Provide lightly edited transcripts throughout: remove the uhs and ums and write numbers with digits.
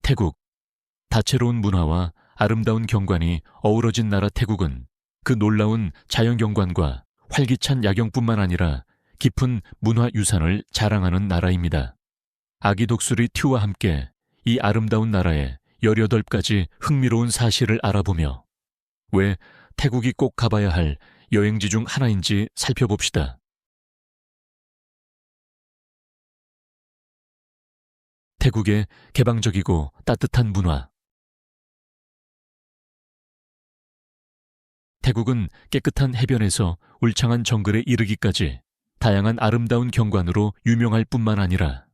태국, 다채로운 문화와 아름다운 경관이 어우러진 나라 태국은 그 놀라운 자연경관과 활기찬 야경뿐만 아니라 깊은 문화유산을 자랑하는 나라입니다. 아기 독수리 튜와 함께 이 아름다운 나라의 18가지 흥미로운 사실을 알아보며 왜 태국이 꼭 가봐야 할 여행지 중 하나인지 살펴봅시다. 태국의 개방적이고 따뜻한 문화. 태국은 깨끗한 해변에서 울창한 정글에 이르기까지 다양한 아름다운 경관으로 유명할 뿐만 아니라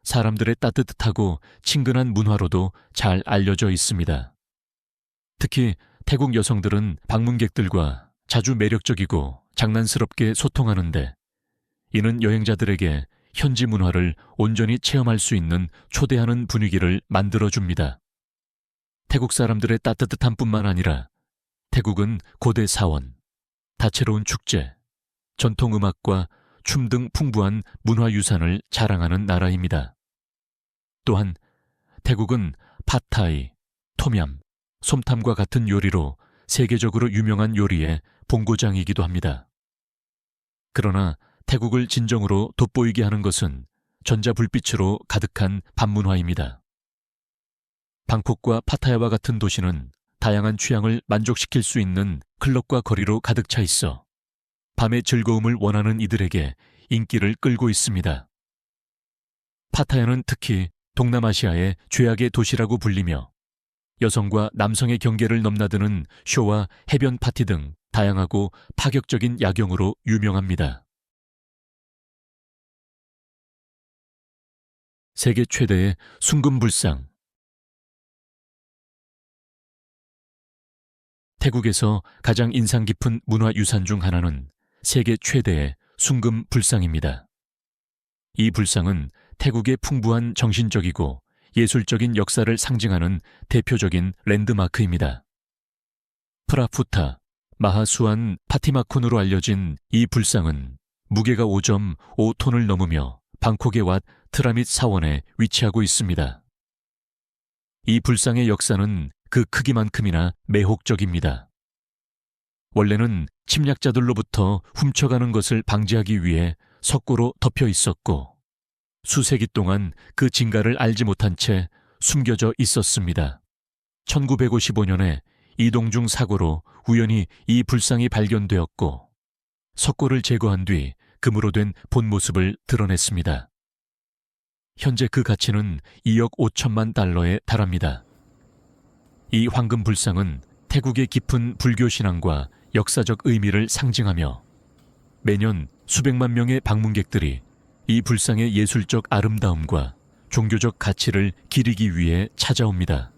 사람들의 따뜻하고 친근한 문화로도 잘 알려져 있습니다. 특히 태국 여성들은 방문객들과 자주 매력적이고 장난스럽게 소통하는데 이는 여행자들에게 현지 문화를 온전히 체험할 수 있는 초대하는 분위기를 만들어줍니다. 태국 사람들의 따뜻함뿐만 아니라 태국은 고대 사원, 다채로운 축제, 전통 음악과 춤 등 풍부한 문화유산을 자랑하는 나라입니다. 또한 태국은 팟타이, 톰얌, 솜탐과 같은 요리로 세계적으로 유명한 요리의 본고장이기도 합니다. 그러나 태국을 진정으로 돋보이게 하는 것은 전자불빛으로 가득한 밤문화입니다. 방콕과 파타야와 같은 도시는 다양한 취향을 만족시킬 수 있는 클럽과 거리로 가득 차 있어 밤의 즐거움을 원하는 이들에게 인기를 끌고 있습니다. 파타야는 특히 동남아시아의 죄악의 도시라고 불리며 여성과 남성의 경계를 넘나드는 쇼와 해변 파티 등 다양하고 파격적인 야경으로 유명합니다. 세계 최대의 순금불상. 태국에서 가장 인상 깊은 문화유산 중 하나는 세계 최대의 순금불상입니다. 이 불상은 태국의 풍부한 정신적이고 예술적인 역사를 상징하는 대표적인 랜드마크입니다. 프라푸타, 마하수안 파티마콘으로 알려진 이 불상은 무게가 5.5톤을 넘으며 방콕의 왓 트라밋 사원에 위치하고 있습니다. 이 불상의 역사는 그 크기만큼이나 매혹적입니다. 원래는 침략자들로부터 훔쳐가는 것을 방지하기 위해 석고로 덮여 있었고 수세기 동안 그 진가를 알지 못한 채 숨겨져 있었습니다. 1955년에 이동 중 사고로 우연히 이 불상이 발견되었고 석고를 제거한 뒤 금으로 된 본 모습을 드러냈습니다. 현재 그 가치는 2억 5천만 달러에 달합니다. 이 황금 불상은 태국의 깊은 불교 신앙과 역사적 의미를 상징하며 매년 수백만 명의 방문객들이 이 불상의 예술적 아름다움과 종교적 가치를 기리기 위해 찾아옵니다.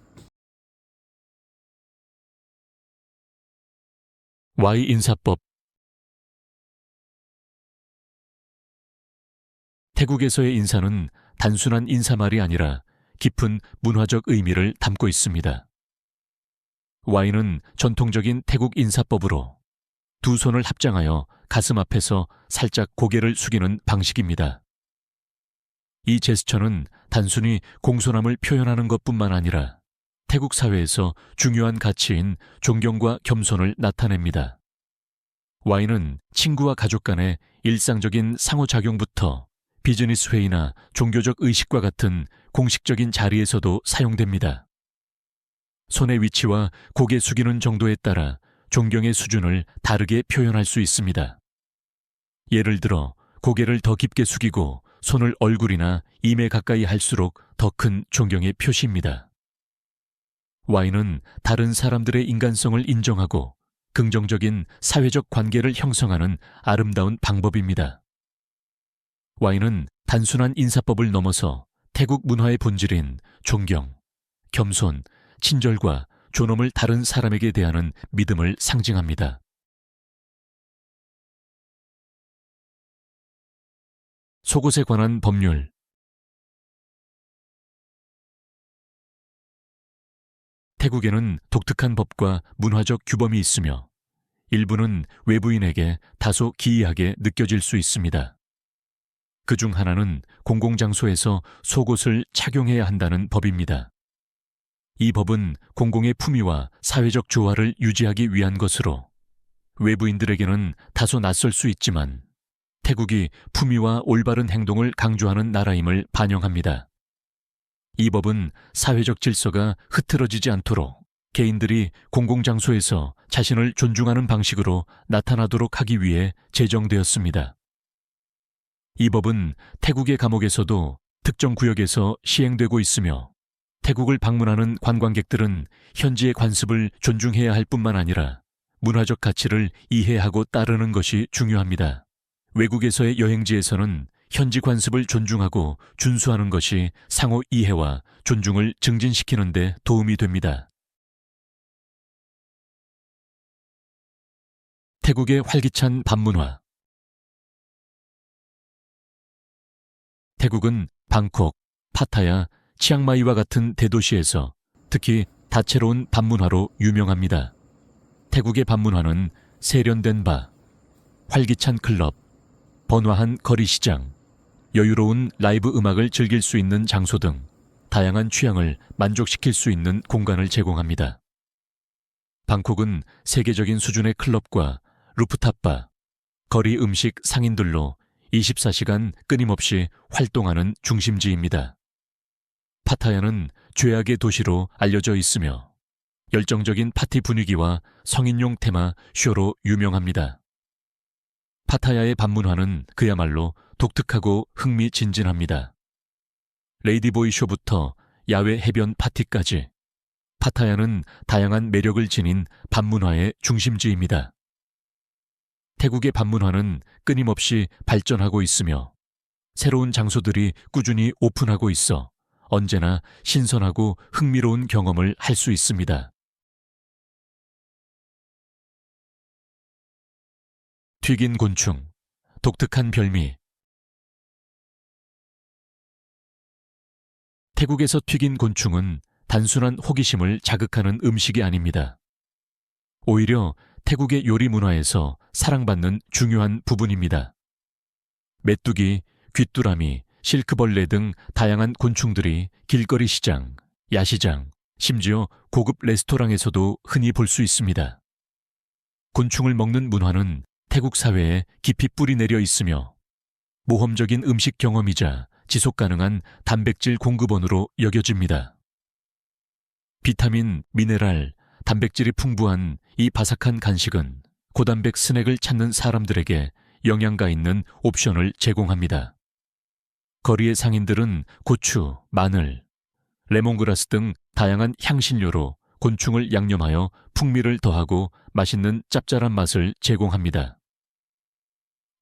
Y 인사법. 태국에서의 인사는 단순한 인사말이 아니라 깊은 문화적 의미를 담고 있습니다. Y는 전통적인 태국 인사법으로 두 손을 합장하여 가슴 앞에서 살짝 고개를 숙이는 방식입니다. 이 제스처는 단순히 공손함을 표현하는 것뿐만 아니라 태국 사회에서 중요한 가치인 존경과 겸손을 나타냅니다. Y는 친구와 가족 간의 일상적인 상호작용부터 비즈니스 회의나 종교적 의식과 같은 공식적인 자리에서도 사용됩니다. 손의 위치와 고개 숙이는 정도에 따라 존경의 수준을 다르게 표현할 수 있습니다. 예를 들어 고개를 더 깊게 숙이고 손을 얼굴이나 입에 가까이 할수록 더 큰 존경의 표시입니다. Y는 다른 사람들의 인간성을 인정하고 긍정적인 사회적 관계를 형성하는 아름다운 방법입니다. Y는 단순한 인사법을 넘어서 태국 문화의 본질인 존경, 겸손, 친절과 존엄을 다른 사람에게 대하는 믿음을 상징합니다. 속옷에 관한 법률. 태국에는 독특한 법과 문화적 규범이 있으며 일부는 외부인에게 다소 기이하게 느껴질 수 있습니다. 그중 하나는 공공장소에서 속옷을 착용해야 한다는 법입니다. 이 법은 공공의 품위와 사회적 조화를 유지하기 위한 것으로 외부인들에게는 다소 낯설 수 있지만 태국이 품위와 올바른 행동을 강조하는 나라임을 반영합니다. 이 법은 사회적 질서가 흐트러지지 않도록 개인들이 공공장소에서 자신을 존중하는 방식으로 나타나도록 하기 위해 제정되었습니다. 이 법은 태국의 감옥에서도 특정 구역에서 시행되고 있으며 태국을 방문하는 관광객들은 현지의 관습을 존중해야 할 뿐만 아니라 문화적 가치를 이해하고 따르는 것이 중요합니다. 외국에서의 여행지에서는 현지 관습을 존중하고 준수하는 것이 상호 이해와 존중을 증진시키는 데 도움이 됩니다. 태국의 활기찬 밤문화. 태국은 방콕, 파타야, 치앙마이와 같은 대도시에서 특히 다채로운 밤문화로 유명합니다. 태국의 밤문화는 세련된 바, 활기찬 클럽, 번화한 거리시장, 여유로운 라이브 음악을 즐길 수 있는 장소 등 다양한 취향을 만족시킬 수 있는 공간을 제공합니다. 방콕은 세계적인 수준의 클럽과 루프탑바, 거리 음식 상인들로 24시간 끊임없이 활동하는 중심지입니다. 파타야는 죄악의 도시로 알려져 있으며 열정적인 파티 분위기와 성인용 테마 쇼로 유명합니다. 파타야의 밤문화는 그야말로 독특하고 흥미진진합니다. 레이디보이 쇼부터 야외 해변 파티까지 파타야는 다양한 매력을 지닌 밤문화의 중심지입니다. 태국의 밤문화는 끊임없이 발전하고 있으며 새로운 장소들이 꾸준히 오픈하고 있어 언제나 신선하고 흥미로운 경험을 할 수 있습니다. 튀긴 곤충, 독특한 별미. 태국에서 튀긴 곤충은 단순한 호기심을 자극하는 음식이 아닙니다. 오히려 태국의 요리 문화에서 사랑받는 중요한 부분입니다. 메뚜기, 귀뚜라미, 실크벌레 등 다양한 곤충들이 길거리 시장, 야시장, 심지어 고급 레스토랑에서도 흔히 볼 수 있습니다. 곤충을 먹는 문화는 태국 사회에 깊이 뿌리내려 있으며 모험적인 음식 경험이자 지속 가능한 단백질 공급원으로 여겨집니다. 비타민, 미네랄, 단백질이 풍부한 이 바삭한 간식은 고단백 스낵을 찾는 사람들에게 영양가 있는 옵션을 제공합니다. 거리의 상인들은 고추, 마늘, 레몬그라스 등 다양한 향신료로 곤충을 양념하여 풍미를 더하고 맛있는 짭짤한 맛을 제공합니다.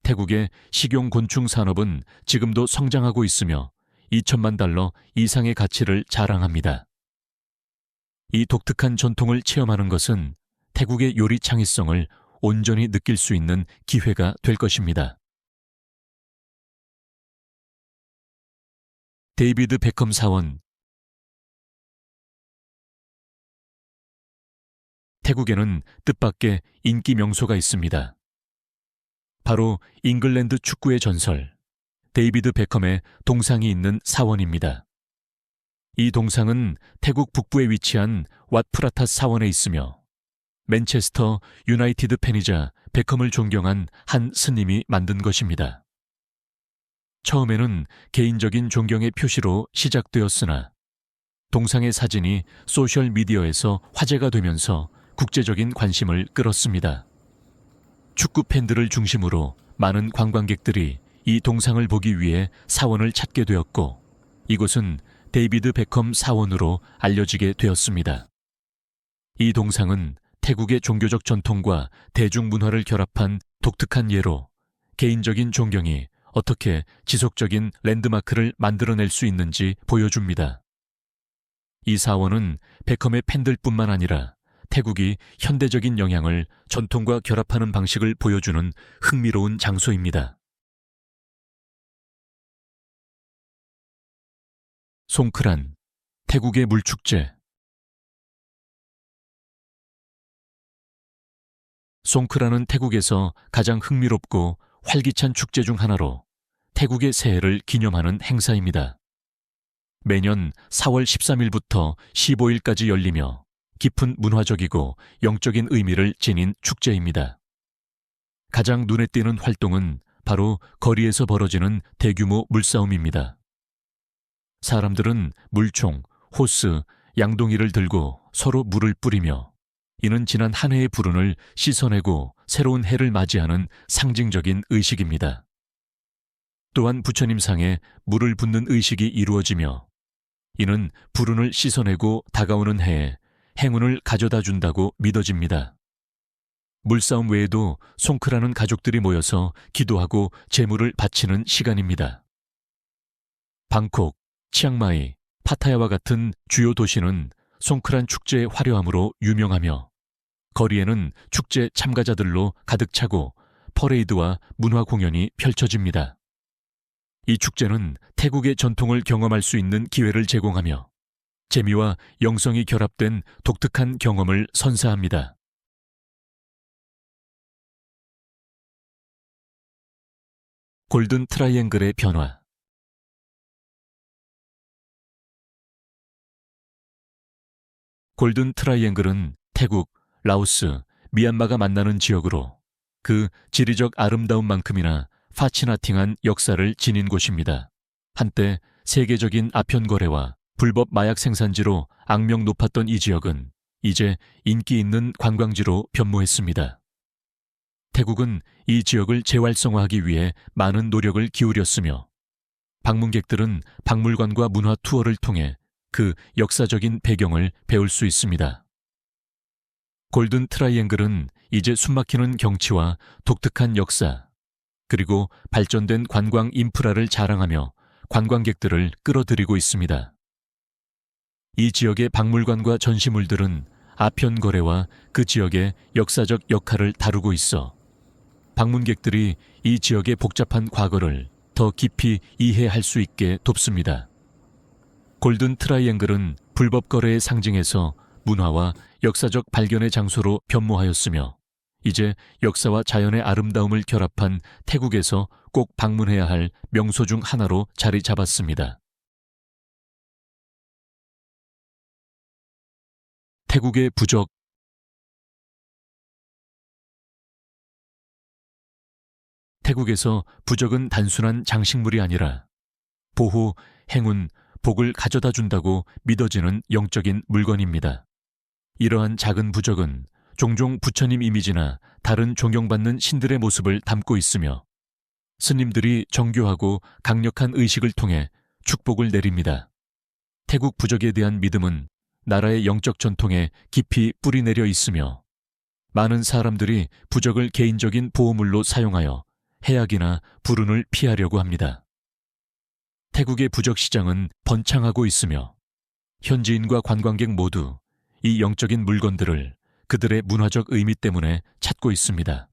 태국의 식용 곤충 산업은 지금도 성장하고 있으며 2천만 달러 이상의 가치를 자랑합니다. 이 독특한 전통을 체험하는 것은 태국의 요리 창의성을 온전히 느낄 수 있는 기회가 될 것입니다. 데이비드 베컴 사원. 태국에는 뜻밖의 인기 명소가 있습니다. 바로 잉글랜드 축구의 전설, 데이비드 베컴의 동상이 있는 사원입니다. 이 동상은 태국 북부에 위치한 왓프라타 사원에 있으며 맨체스터 유나이티드 팬이자 베컴을 존경한 한 스님이 만든 것입니다. 처음에는 개인적인 존경의 표시로 시작되었으나 동상의 사진이 소셜미디어에서 화제가 되면서 국제적인 관심을 끌었습니다. 축구 팬들을 중심으로 많은 관광객들이 이 동상을 보기 위해 사원을 찾게 되었고 이곳은 데이비드 베컴 사원으로 알려지게 되었습니다. 이 동상은 태국의 종교적 전통과 대중문화를 결합한 독특한 예로 개인적인 존경이 어떻게 지속적인 랜드마크를 만들어낼 수 있는지 보여줍니다. 이 사원은 베컴의 팬들뿐만 아니라 태국이 현대적인 영향을 전통과 결합하는 방식을 보여주는 흥미로운 장소입니다. 송크란, 태국의 물축제. 송크란은 태국에서 가장 흥미롭고 활기찬 축제 중 하나로 태국의 새해를 기념하는 행사입니다. 매년 4월 13일부터 15일까지 열리며 깊은 문화적이고 영적인 의미를 지닌 축제입니다. 가장 눈에 띄는 활동은 바로 거리에서 벌어지는 대규모 물싸움입니다. 사람들은 물총, 호스, 양동이를 들고 서로 물을 뿌리며, 이는 지난 한 해의 불운을 씻어내고 새로운 해를 맞이하는 상징적인 의식입니다. 또한 부처님 상에 물을 붓는 의식이 이루어지며, 이는 불운을 씻어내고 다가오는 해에 행운을 가져다 준다고 믿어집니다. 물싸움 외에도 송크라는 가족들이 모여서 기도하고 제물을 바치는 시간입니다. 방콕, 치앙마이, 파타야와 같은 주요 도시는 송크란 축제의 화려함으로 유명하며, 거리에는 축제 참가자들로 가득 차고 퍼레이드와 문화 공연이 펼쳐집니다. 이 축제는 태국의 전통을 경험할 수 있는 기회를 제공하며 재미와 영성이 결합된 독특한 경험을 선사합니다. 골든 트라이앵글의 변화. 골든 트라이앵글은 태국, 라오스, 미얀마가 만나는 지역으로 그 지리적 아름다움만큼이나 파치나팅한 역사를 지닌 곳입니다. 한때 세계적인 아편 거래와 불법 마약 생산지로 악명 높았던 이 지역은 이제 인기 있는 관광지로 변모했습니다. 태국은 이 지역을 재활성화하기 위해 많은 노력을 기울였으며, 방문객들은 박물관과 문화 투어를 통해 그 역사적인 배경을 배울 수 있습니다. 골든 트라이앵글은 이제 숨막히는 경치와 독특한 역사, 그리고 발전된 관광 인프라를 자랑하며 관광객들을 끌어들이고 있습니다. 이 지역의 박물관과 전시물들은 아편 거래와 그 지역의 역사적 역할을 다루고 있어 방문객들이 이 지역의 복잡한 과거를 더 깊이 이해할 수 있게 돕습니다. 골든 트라이앵글은 불법 거래의 상징에서 문화와 역사적 발견의 장소로 변모하였으며, 이제 역사와 자연의 아름다움을 결합한 태국에서 꼭 방문해야 할 명소 중 하나로 자리 잡았습니다. 태국의 부적. 태국에서 부적은 단순한 장식물이 아니라 보호, 행운, 복을 가져다 준다고 믿어지는 영적인 물건입니다. 이러한 작은 부적은 종종 부처님 이미지나 다른 존경받는 신들의 모습을 담고 있으며, 스님들이 정교하고 강력한 의식을 통해 축복을 내립니다. 태국 부적에 대한 믿음은 나라의 영적 전통에 깊이 뿌리내려 있으며, 많은 사람들이 부적을 개인적인 보호물로 사용하여 해악이나 불운을 피하려고 합니다. 태국의 부적 시장은 번창하고 있으며, 현지인과 관광객 모두 이 영적인 물건들을 그들의 문화적 의미 때문에 찾고 있습니다.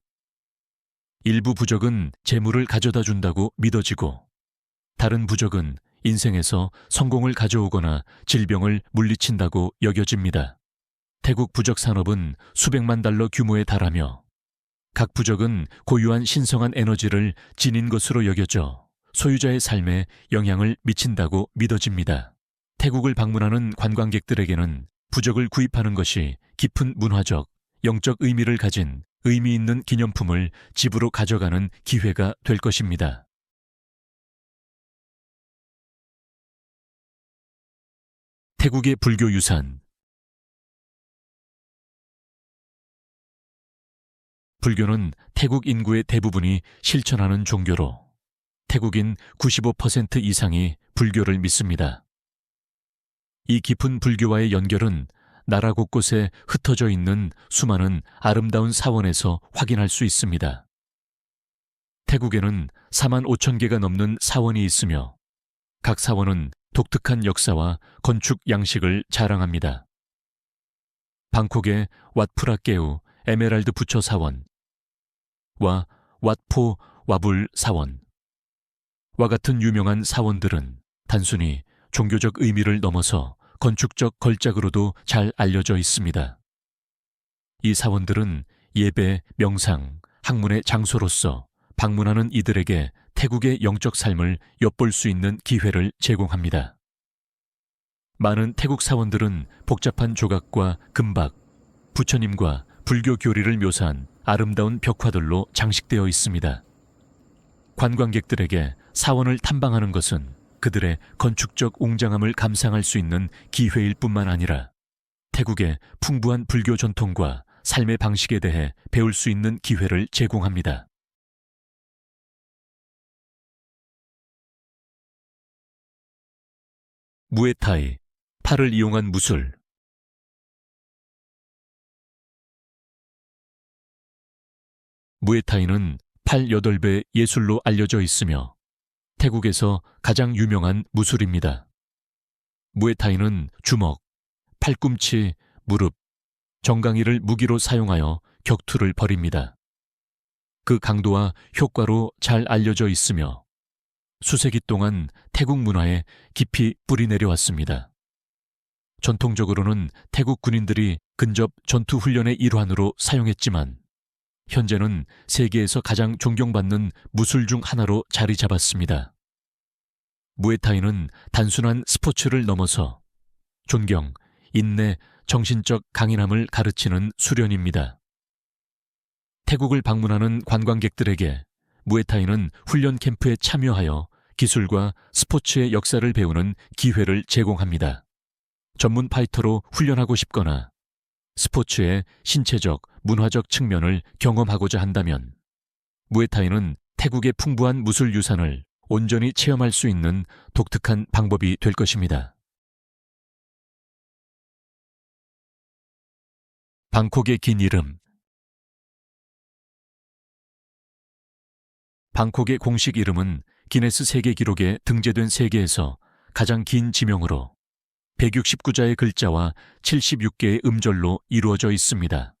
일부 부적은 재물을 가져다 준다고 믿어지고, 다른 부적은 인생에서 성공을 가져오거나 질병을 물리친다고 여겨집니다. 태국 부적 산업은 수백만 달러 규모에 달하며, 각 부적은 고유한 신성한 에너지를 지닌 것으로 여겨져 소유자의 삶에 영향을 미친다고 믿어집니다. 태국을 방문하는 관광객들에게는 부적을 구입하는 것이 깊은 문화적, 영적 의미를 가진 의미 있는 기념품을 집으로 가져가는 기회가 될 것입니다. 태국의 불교 유산. 불교는 태국 인구의 대부분이 실천하는 종교로 태국인 95% 이상이 불교를 믿습니다. 이 깊은 불교와의 연결은 나라 곳곳에 흩어져 있는 수많은 아름다운 사원에서 확인할 수 있습니다. 태국에는 4만 5천 개가 넘는 사원이 있으며, 각 사원은 독특한 역사와 건축 양식을 자랑합니다. 방콕의 왓푸라깨우 에메랄드 부처 사원과 왓포 와불 사원과 같은 유명한 사원들은 단순히 종교적 의미를 넘어서 건축적 걸작으로도 잘 알려져 있습니다. 이 사원들은 예배, 명상, 학문의 장소로서 방문하는 이들에게 태국의 영적 삶을 엿볼 수 있는 기회를 제공합니다. 많은 태국 사원들은 복잡한 조각과 금박, 부처님과 불교 교리를 묘사한 아름다운 벽화들로 장식되어 있습니다. 관광객들에게 사원을 탐방하는 것은 그들의 건축적 웅장함을 감상할 수 있는 기회일 뿐만 아니라 태국의 풍부한 불교 전통과 삶의 방식에 대해 배울 수 있는 기회를 제공합니다. 무에타이, 팔을 이용한 무술. 무에타이는 팔 8배 예술로 알려져 있으며 태국에서 가장 유명한 무술입니다. 무에타이는 주먹, 팔꿈치, 무릎, 정강이를 무기로 사용하여 격투를 벌입니다. 그 강도와 효과로 잘 알려져 있으며 수세기 동안 태국 문화에 깊이 뿌리내려왔습니다. 전통적으로는 태국 군인들이 근접 전투 훈련의 일환으로 사용했지만 현재는 세계에서 가장 존경받는 무술 중 하나로 자리 잡았습니다. 무에타이는 단순한 스포츠를 넘어서 존경, 인내, 정신적 강인함을 가르치는 수련입니다. 태국을 방문하는 관광객들에게 무에타이는 훈련 캠프에 참여하여 기술과 스포츠의 역사를 배우는 기회를 제공합니다. 전문 파이터로 훈련하고 싶거나 스포츠의 신체적, 문화적 측면을 경험하고자 한다면 무에타이는 태국의 풍부한 무술 유산을 온전히 체험할 수 있는 독특한 방법이 될 것입니다. 방콕의 긴 이름. 방콕의 공식 이름은 기네스 세계 기록에 등재된 세계에서 가장 긴 지명으로 169자의 글자와 76개의 음절로 이루어져 있습니다.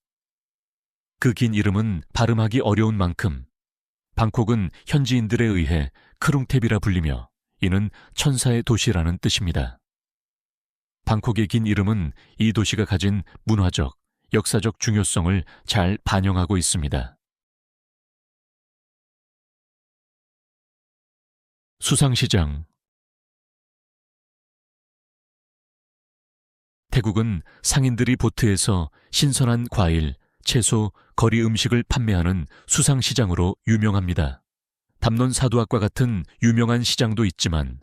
그 긴 이름은 발음하기 어려운 만큼 방콕은 현지인들에 의해 크룽탭이라 불리며 이는 천사의 도시라는 뜻입니다. 방콕의 긴 이름은 이 도시가 가진 문화적, 역사적 중요성을 잘 반영하고 있습니다. 수상시장. 태국은 상인들이 보트에서 신선한 과일, 채소, 거리 음식을 판매하는 수상시장으로 유명합니다. 담론사두악과 같은 유명한 시장도 있지만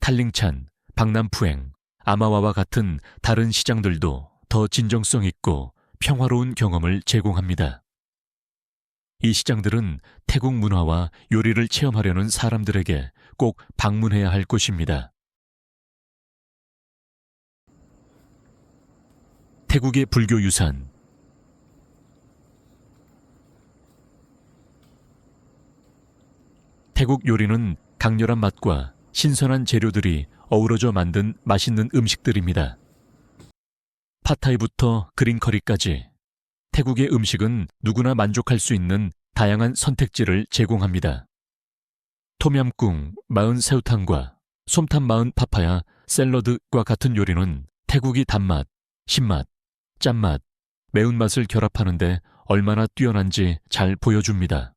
탈링찬, 박람푸행, 아마와와 같은 다른 시장들도 더 진정성 있고 평화로운 경험을 제공합니다. 이 시장들은 태국 문화와 요리를 체험하려는 사람들에게 꼭 방문해야 할 곳입니다. 태국의 불교 유산. 태국 요리는 강렬한 맛과 신선한 재료들이 어우러져 만든 맛있는 음식들입니다. 팟타이부터 그린커리까지 태국의 음식은 누구나 만족할 수 있는 다양한 선택지를 제공합니다. 톰얌꿍, 마은 새우탕과 솜탄 마은 파파야, 샐러드과 같은 요리는 태국이 단맛, 신맛, 짠맛, 매운맛을 결합하는데 얼마나 뛰어난지 잘 보여줍니다.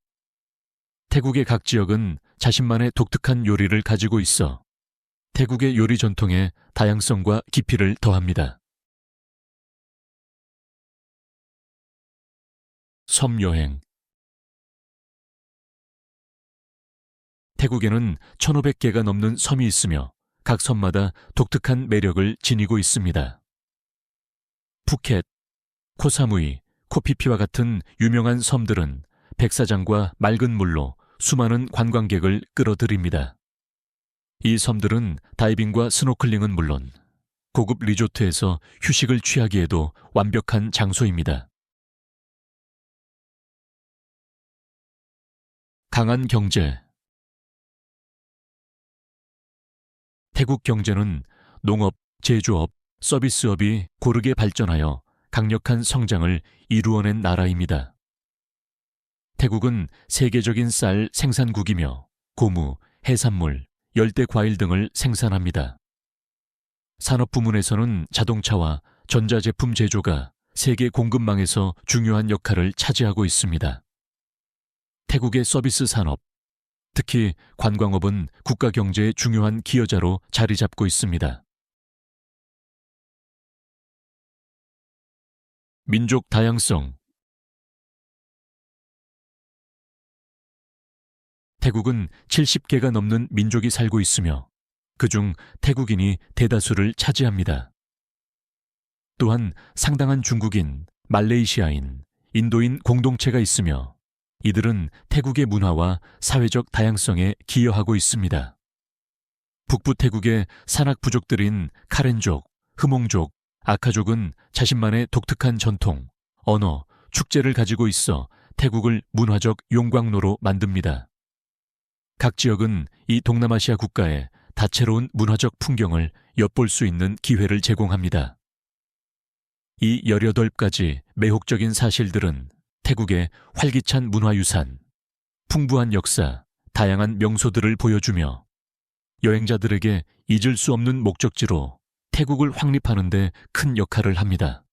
태국의 각 지역은 자신만의 독특한 요리를 가지고 있어 태국의 요리 전통에 다양성과 깊이를 더합니다. 섬 여행. 태국에는 1,500개가 넘는 섬이 있으며 각 섬마다 독특한 매력을 지니고 있습니다. 푸켓, 코사무이, 코피피와 같은 유명한 섬들은 백사장과 맑은 물로 수많은 관광객을 끌어들입니다. 이 섬들은 다이빙과 스노클링은 물론 고급 리조트에서 휴식을 취하기에도 완벽한 장소입니다. 강한 경제. 태국 경제는 농업, 제조업, 서비스업이 고르게 발전하여 강력한 성장을 이루어낸 나라입니다. 태국은 세계적인 쌀 생산국이며 고무, 해산물, 열대 과일 등을 생산합니다. 산업 부문에서는 자동차와 전자제품 제조가 세계 공급망에서 중요한 역할을 차지하고 있습니다. 태국의 서비스 산업, 특히 관광업은 국가 경제의 중요한 기여자로 자리 잡고 있습니다. 민족 다양성. 태국은 70개가 넘는 민족이 살고 있으며 그중 태국인이 대다수를 차지합니다. 또한 상당한 중국인, 말레이시아인, 인도인 공동체가 있으며 이들은 태국의 문화와 사회적 다양성에 기여하고 있습니다. 북부 태국의 산악 부족들인 카렌족, 흐몽족, 아카족은 자신만의 독특한 전통, 언어, 축제를 가지고 있어 태국을 문화적 용광로로 만듭니다. 각 지역은 이 동남아시아 국가의 다채로운 문화적 풍경을 엿볼 수 있는 기회를 제공합니다. 이 18가지 매혹적인 사실들은 태국의 활기찬 문화유산, 풍부한 역사, 다양한 명소들을 보여주며 여행자들에게 잊을 수 없는 목적지로 태국을 확립하는 데 큰 역할을 합니다.